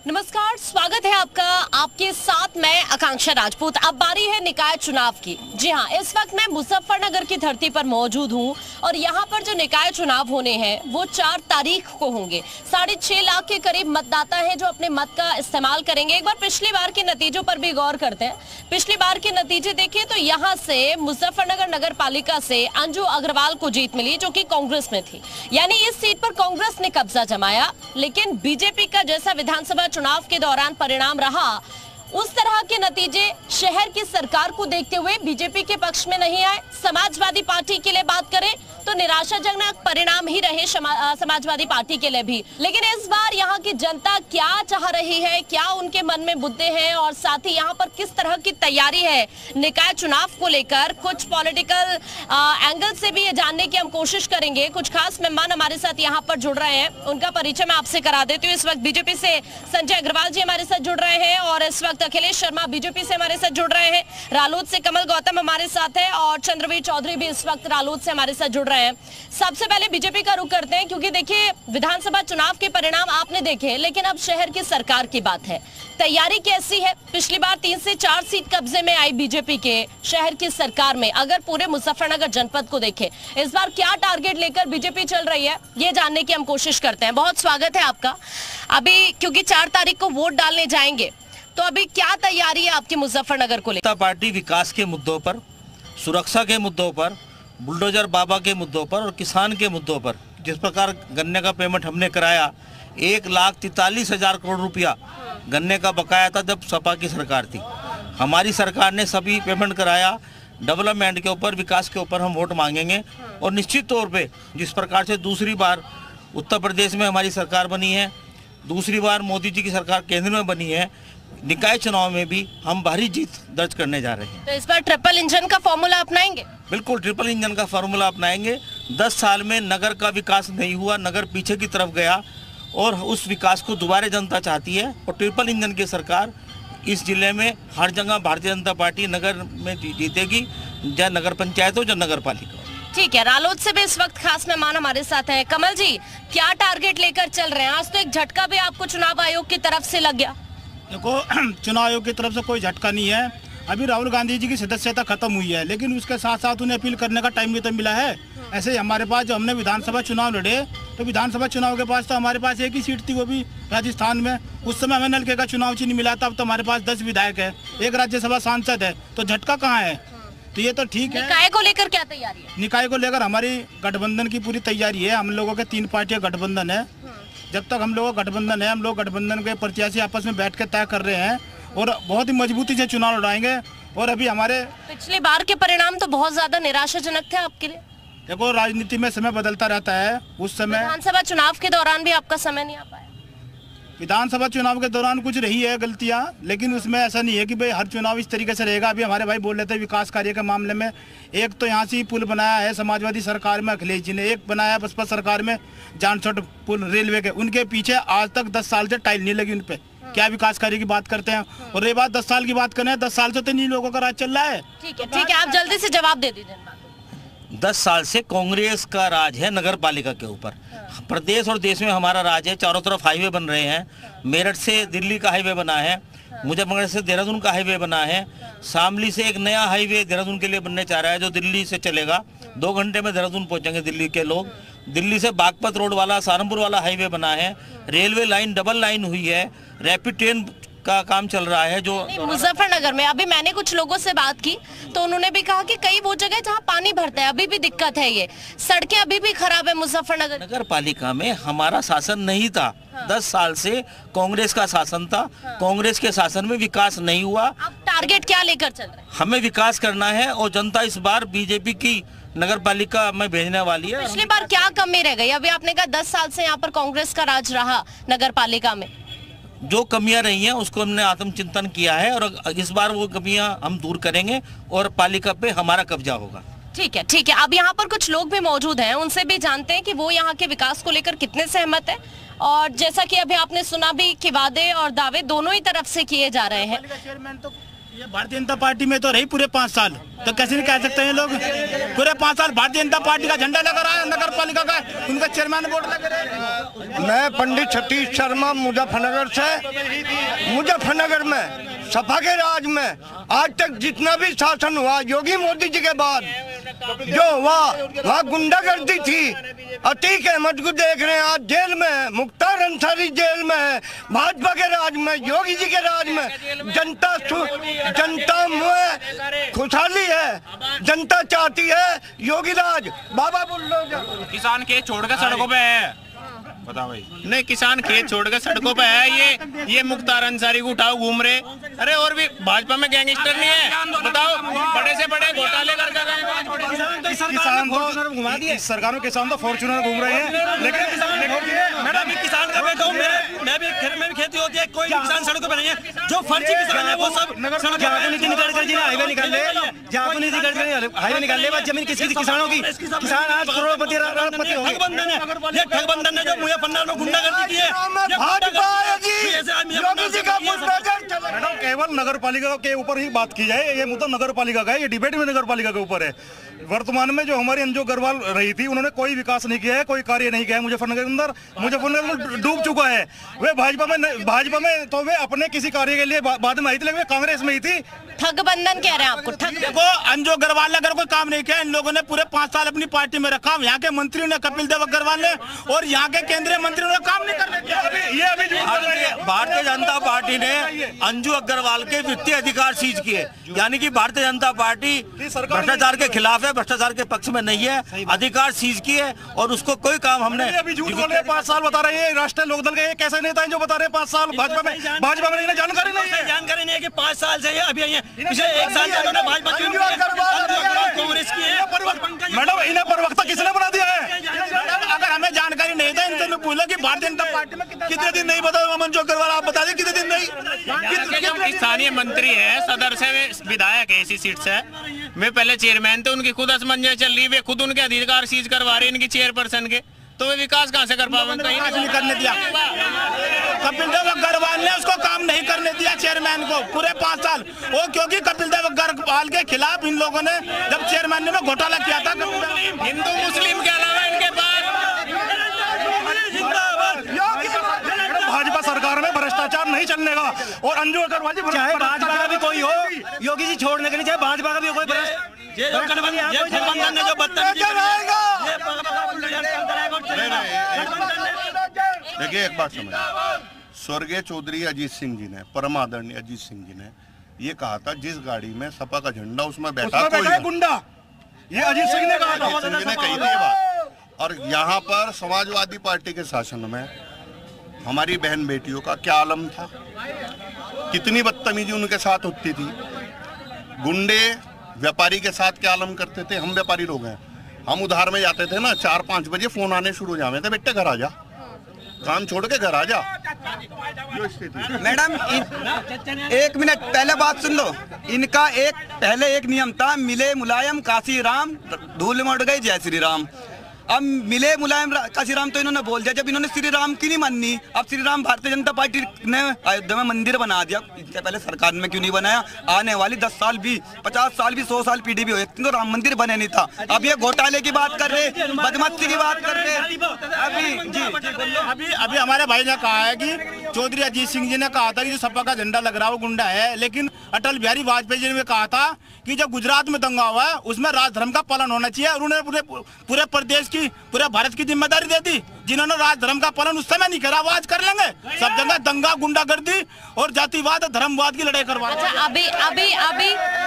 नमस्कार, स्वागत है आपका। आपके साथ मैं आकांक्षा राजपूत। अब बारी है निकाय चुनाव की। जी हाँ, इस वक्त मैं मुजफ्फरनगर की धरती पर मौजूद हूँ और यहाँ पर जो निकाय चुनाव होने हैं वो 4 तारीख को होंगे। 6.5 लाख के करीब मतदाता हैं जो अपने मत का इस्तेमाल करेंगे। एक बार पिछली बार के नतीजों पर भी गौर करते हैं। पिछली बार के नतीजे देखिए तो यहाँ से मुजफ्फरनगर नगर पालिका से अंजू अग्रवाल को जीत मिली जो कि कांग्रेस में थी, यानी इस सीट पर कांग्रेस ने कब्जा जमाया। लेकिन बीजेपी का जैसा विधानसभा चुनाव के दौरान परिणाम रहा, उस तरह के नतीजे शहर की सरकार को देखते हुए बीजेपी के पक्ष में नहीं आए। समाजवादी पार्टी के लिए बात करें तो निराशाजनक परिणाम ही रहे समाजवादी पार्टी के लिए भी। लेकिन इस बार यहाँ की जनता क्या चाह रही है, क्या उनके मन में मुद्दे हैं और साथ ही यहाँ पर किस तरह की तैयारी है निकाय चुनाव को लेकर, कुछ पॉलिटिकल एंगल से भी ये जानने की हम कोशिश करेंगे। कुछ खास मेहमान हमारे साथ यहाँ पर जुड़ रहे हैं, उनका परिचय मैं आपसे करा देती हूँ। इस वक्त बीजेपी से संजय अग्रवाल जी हमारे साथ जुड़ रहे हैं और इस वक्त अखिलेश शर्मा बीजेपी से हमारे साथ जुड़ रहे हैं। रालोद से कमल गौतम हमारे साथ है और चंद्रवीर चौधरी भी इस वक्त रालोद से हमारे साथ जुड़ रहे हैं। सबसे पहले बीजेपी का रुख करते हैं क्योंकि देखिए विधानसभा चुनाव के परिणाम आपने देखे, लेकिन अब शहर की सरकार की बात है। तैयारी कैसी है? पिछली बार 3 से 4 सीट कब्जे में आई बीजेपी के शहर की सरकार में। अगर पूरे मुजफ्फरनगर जनपद को देखें, इस बार क्या टारगेट लेकर बीजेपी चल रही है, ये जानने की हम कोशिश करते हैं। बहुत स्वागत है आपका। अभी क्योंकि 4 तारीख को वोट डालने जाएंगे, तो अभी क्या तैयारी है आपकी मुजफ्फरनगर को लेकर? पार्टी विकास के मुद्दों पर, सुरक्षा के मुद्दों पर, बुलडोजर बाबा के मुद्दों पर और किसान के मुद्दों पर, जिस प्रकार गन्ने का पेमेंट हमने कराया, 1,43,000 करोड़ रुपया गन्ने का बकाया था जब सपा की सरकार थी। हमारी सरकार ने सभी पेमेंट कराया। डेवलपमेंट के ऊपर, विकास के ऊपर हम वोट मांगेंगे और निश्चित तौर पे जिस प्रकार से दूसरी बार उत्तर प्रदेश में हमारी सरकार बनी है, दूसरी बार मोदी जी की सरकार केंद्र में बनी है, निकाय चुनाव में भी हम भारी जीत दर्ज करने जा रहे हैं। तो इस बार ट्रिपल इंजन का फॉर्मूला अपनाएंगे? बिल्कुल, ट्रिपल इंजन का फॉर्मूला अपनाएंगे। 10 साल में नगर का विकास नहीं हुआ, नगर पीछे की तरफ गया और उस विकास को दोबारा जनता चाहती है और ट्रिपल इंजन की सरकार इस जिले में हर जगह भारतीय जनता पार्टी नगर में जीतेगी, चाहे नगर पंचायत हो या नगर पालिका। ठीक है, रालोद से भी इस वक्त खास मेहमान हमारे साथ हैं। कमल जी, क्या टारगेट लेकर चल रहे हैं? आज तो एक झटका भी आपको चुनाव आयोग की तरफ से लग गया। देखो, चुनाव आयोग की तरफ से कोई झटका नहीं है। अभी राहुल गांधी जी की सदस्यता खत्म हुई है, लेकिन उसके साथ साथ उन्हें अपील करने का टाइम भी तो मिला है। ऐसे ही हमारे पास जो हमने विधानसभा चुनाव लड़े, तो विधानसभा चुनाव के पास तो हमारे पास एक ही सीट थी, वो भी राजस्थान में। उस समय हमें नलके का चुनाव चिन्ह मिला था। अब तो हमारे पास 10 विधायक है, 1 राज्यसभा सांसद है, तो झटका कहाँ है? तो ये तो ठीक है। निकाय को लेकर क्या तैयारी है? निकाय को लेकर हमारी गठबंधन की पूरी तैयारी है। हम लोगों के 3 पार्टियां गठबंधन है। जब तक हम लोगों का गठबंधन है, हम लोग गठबंधन के प्रत्याशी आपस में बैठ के तय कर रहे हैं और बहुत ही मजबूती से चुनाव लड़ाएंगे। और अभी हमारे पिछली बार के परिणाम तो बहुत ज्यादा निराशाजनक थे आपके लिए। देखो, राजनीति में समय बदलता रहता है। उस समय विधानसभा चुनाव के दौरान भी आपका समय नहीं आ पाया। विधानसभा चुनाव के दौरान कुछ रही है गलतियां, लेकिन उसमें ऐसा नहीं है कि भाई हर चुनाव इस तरीके से रहेगा। अभी हमारे भाई बोल रहे थे विकास कार्य के मामले में, एक तो यहाँ से पुल बनाया है समाजवादी सरकार में अखिलेश जी ने, एक बनाया बसपा सरकार में जानछोट पुल रेलवे के। उनके पीछे आज तक 10 साल से टाइल नहीं लगी उन पे। क्या विकास कार्य की बात करते हैं? और ये बात 10 साल की बात करें, 10 साल से तो नहीं लोगों का राज चल रहा है। ठीक है, ठीक है, आप जल्दी से जवाब दे दीजिए। 10 साल से कांग्रेस का राज है नगर पालिका के ऊपर। प्रदेश और देश में हमारा राज है। चारों तरफ हाईवे बन रहे हैं। मेरठ से दिल्ली का हाईवे बना है, मुजफ्फरनगर से देहरादून का हाईवे बना है, शामली से एक नया हाईवे देहरादून के लिए बनने चाह रहा है जो दिल्ली से चलेगा। 2 घंटे में देहरादून पहुंचेंगे दिल्ली के लोग। दिल्ली से बागपत रोड वाला, सहारनपुर वाला हाईवे बना है। रेलवे लाइन डबल लाइन हुई है। रैपिड ट्रेन का काम चल रहा है जो मुजफ्फरनगर में। अभी मैंने कुछ लोगों से बात की तो उन्होंने भी कहा कि कई वो जगह जहाँ पानी भरता है अभी भी दिक्कत है, ये सड़कें अभी भी खराब है मुजफ्फरनगर। नगर पालिका में हमारा शासन नहीं था। 10 साल से कांग्रेस का शासन था। कांग्रेस के शासन में विकास नहीं हुआ। अब टारगेट क्या लेकर चल रहे हैं? हमें विकास करना है और जनता इस बार बीजेपी की नगर पालिका में भेजने वाली है। पिछली बार क्या कमी रह गई? अभी आपने कहा 10 साल से यहाँ पर कांग्रेस का राज रहा नगर पालिका में। जो कमियां रही हैं उसको हमने आत्मचिंतन किया है और इस बार वो कमियां हम दूर करेंगे और पालिका पे हमारा कब्जा होगा। ठीक है, ठीक है। अब यहाँ पर कुछ लोग भी मौजूद हैं, उनसे भी जानते हैं कि वो यहाँ के विकास को लेकर कितने सहमत है। और जैसा कि अभी आपने सुना भी कि वादे और दावे दोनों ही तरफ से किए जा रहे हैं। ये भारतीय जनता पार्टी में तो रही पूरे 5 साल, तो कैसे नहीं कह सकते हैं लोग? पूरे 5 साल भारतीय जनता पार्टी का झंडा लगा रहा है, नगर पालिका का उनका चेयरमैन बोर्ड लगा रहा है। मैं पंडित सतीश शर्मा मुजफ्फरनगर से। मुजफ्फरनगर में सपा के राज में आज तक जितना भी शासन हुआ योगी मोदी जी के बाद जो हुआ, वहाँ गुंडागर्दी थी। अतीक अहमद को देख रहे हैं आज जेल में, मुख्तार अंसारी जेल में है। भाजपा के राज में, योगी जी के राज में जनता में खुशहाली है, जनता चाहती है योगी राज। बाबा बुल्डोजर किसान खेत छोड़कर सड़कों पे है, बताओ भाई। नहीं, किसान खेत छोड़कर सड़कों पे है। ये मुख्तार अंसारी को उठाओ घूम रहे। अरे और भी भाजपा में गैंगस्टर नहीं है, बताओ। बड़े से बड़े घोटाले कर किसान तो घुमा दिए, सरकार में किसान तो फॉर्च्यूनर घूम रहे हैं। लेकिन मैं भी किसान का बेटा हूँ, मैं भी घर में भी खेती होती है, कोई किसान सड़कों पे नहीं है। जो फर्जी किसान है वो सब नितिन गडकरी जी ने हाईवे निकाल ले, नितिन गडकरी हाईवे निकाल ले, जमीन किसी किसानों की। किसान आज करोड़पति हो गए। ठगबंधन है, ये ठगबंधन है जो मुजफ्फरनगर में गुंडागर्दी की है। मैडम केवल नगर पालिका के ऊपर ही बात की जाए, ये मुद्दा नगर पालिका का है, ये डिबेट में नगर पालिका के ऊपर है। वर्तमान में जो हमारी अंजू अग्रवाल रही थी, उन्होंने कोई विकास नहीं किया है, कोई कार्य नहीं किया है मुजफ्फरनगर के अंदर। मुजफ्फरनगर डूब चुका है। वे भाजपा में तो वे अपने किसी कार्य के लिए बाद में आई थी, लेकिन कांग्रेस में ही थी। ठगबंधन कह रहे हैं आपको? देखो, अंजू अग्रवाल ने अगर कोई काम नहीं किया, इन लोगों ने पूरे 5 साल अपनी पार्टी में रखा। यहाँ के मंत्रियों ने, कपिल देव अग्रवाल ने और यहाँ के केंद्रीय मंत्रियों ने काम नहीं करने दिया। भारतीय जनता पार्टी ने अंजू अग्रवाल के वित्तीय अधिकार सीज किए, यानी कि भारतीय जनता पार्टी भ्रष्टाचार के खिलाफ है, भ्रष्टाचार के पक्ष में नहीं है। अधिकार सीज किए और उसको कोई काम हमने अभी झूठ बोल रहे हैं। 5 साल बता रहे हैं राष्ट्रीय लोकदल के कैसे नेता है जो बता रहे हैं 5 साल भाजपा में नहीं, जानकारी नहीं है कि 5 साल से अभी आई है। पिछले 1 साल से उन्होंने भाजपा कांग्रेस की है। मैडम, इन्हें प्रवक्ता किसने बना दिया है? अगर हमें जानकारी नहीं था, इनसे पूछो कि भारतीय जनता पार्टी में कितने दिन नहीं बता। मंजू अग्रवाल आप बता दें कितने दिन नहीं। स्थानीय मंत्री है, सदर से विधायक है, इसी सीट से। वे पहले चेयरमैन थे, उनकी खुद असमंजस चल रही है, वे खुद उनके अधिकार सीज करवा रहे हैं इनकी चेयरपर्सन के। तो वे विकास कहाँ से कर पाएंगे? कहीं नहीं करने दिया। कपिल देव अग्रवाल ने उसको काम नहीं करने दिया, चेयरमैन को, पूरे 5 साल। वो क्योंकि कपिल देव अग्रवाल के खिलाफ इन लोगों ने जब चेयरमैन ने घोटाला किया था। हिंदू मुस्लिम के अलावा इनके पास भाजपा सरकार में भ्रष्टाचार नहीं चलने का। और अंजू अग्रवाल जी, चाहे भाजपा का भी कोई हो, योगी जी छोड़ने के लिए, चाहे भाजपा का भी कोई देखिए, एक बात समझ, स्वर्गीय चौधरी अजीत सिंह जी ने, परम आदरणीय अजीत सिंह जी ने ये कहा था, जिस गाड़ी में सपा का झंडा उसमें बैठा कोई गुंडा, ये अजीत सिंह ने कहा था। अजीत सिंह जी ने कही थी ये बात। और यहाँ पर समाजवादी पार्टी के शासन में हमारी बहन बेटियों का क्या आलम था, कितनी बदतमीजी उनके साथ होती थी। गुंडे व्यापारी के साथ क्या आलम करते थे। हम व्यापारी लोग हैं, हम उधार में जाते थे ना, 4-5 बजे फोन आने शुरू हो जाते थे, बेटे घर आ जा, काम छोड़ के घर आ जा। मैडम, एक मिनट पहले बात सुन लो। इनका पहले एक नियम था, मिले मुलायम काशी राम, धूल में उड़ गई जय श्री राम। अब मिले मुलायम काशी राम तो इन्होंने बोल दिया, जब इन्होंने श्री राम की नहीं माननी। अब श्री राम भारतीय जनता पार्टी ने अयोध्या में मंदिर बना दिया, इससे पहले सरकार में क्यों नहीं बनाया? आने वाली 10 साल भी, 50 साल भी, 100 साल पीढ़ी भी हो, तो राम मंदिर बने नहीं था। अब ये घोटाले की बात कर रहे, बदमाशी की बात कर रहे। अभी हमारे भाई ने कहा है कि चौधरी अजीत सिंह जी ने कहा था कि जो सपा का झंडा लग रहा है वो गुंडा है। लेकिन अटल बिहारी वाजपेयी जी ने कहा था कि जब गुजरात में दंगा हुआ है उसमें राजधर्म का पालन होना चाहिए। उन्होंने पूरे प्रदेश की, पूरे भारत की जिम्मेदारी दे दी। जिन्होंने राजधर्म का पालन उस समय नहीं करा, वो आज कर लेंगे। सब जगह दंगा, गुंडागर्दी और जातिवाद, धर्मवाद की लड़ाई करवा। अच्छा,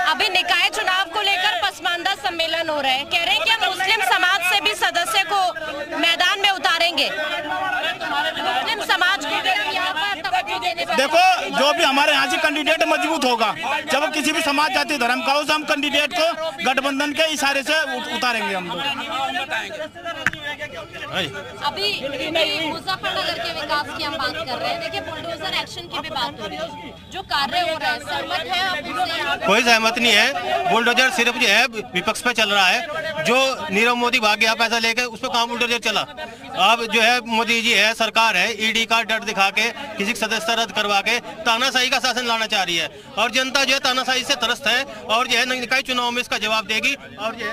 अभी निकाय चुनाव को लेकर पसमानदा सम्मेलन हो रहा है, कह रहे हैं कि हम मुस्लिम समाज से भी सदस्य को मैदान में उतारेंगे। मुस्लिम समाज को भी हम यहाँ पर तवज्जो देने पर। देखो, जो भी हमारे यहाँ से कैंडिडेट मजबूत होगा, जब वो किसी भी समाज, जाति, धर्म का हो, हम कैंडिडेट को गठबंधन के इशारे से उतारेंगे हम लोग। अभी मुजफ्फरनगर के विकास की हम बात कर रहे हैं। देखिए बुलडोजर एक्शन की भी बात हो रही है, जो कार्य हो रहा है, सहमत है आप उससे? कोई सहमत नहीं है। बुलडोजर सिर्फ जो है विपक्ष पे चल रहा है। जो नीरव मोदी भाग गया पैसा लेकर, उस पर कहाँ बुलडोजर चला। अब जो है मोदी जी है, सरकार है, ईडी का डर दिखा के किसी की सदस्यता रद्द करवा के तानाशाही का शासन लाना चाह रही है और जनता जो है तानाशाही से त्रस्त है और जो है निकाय चुनाव में इसका जवाब देगी और जो है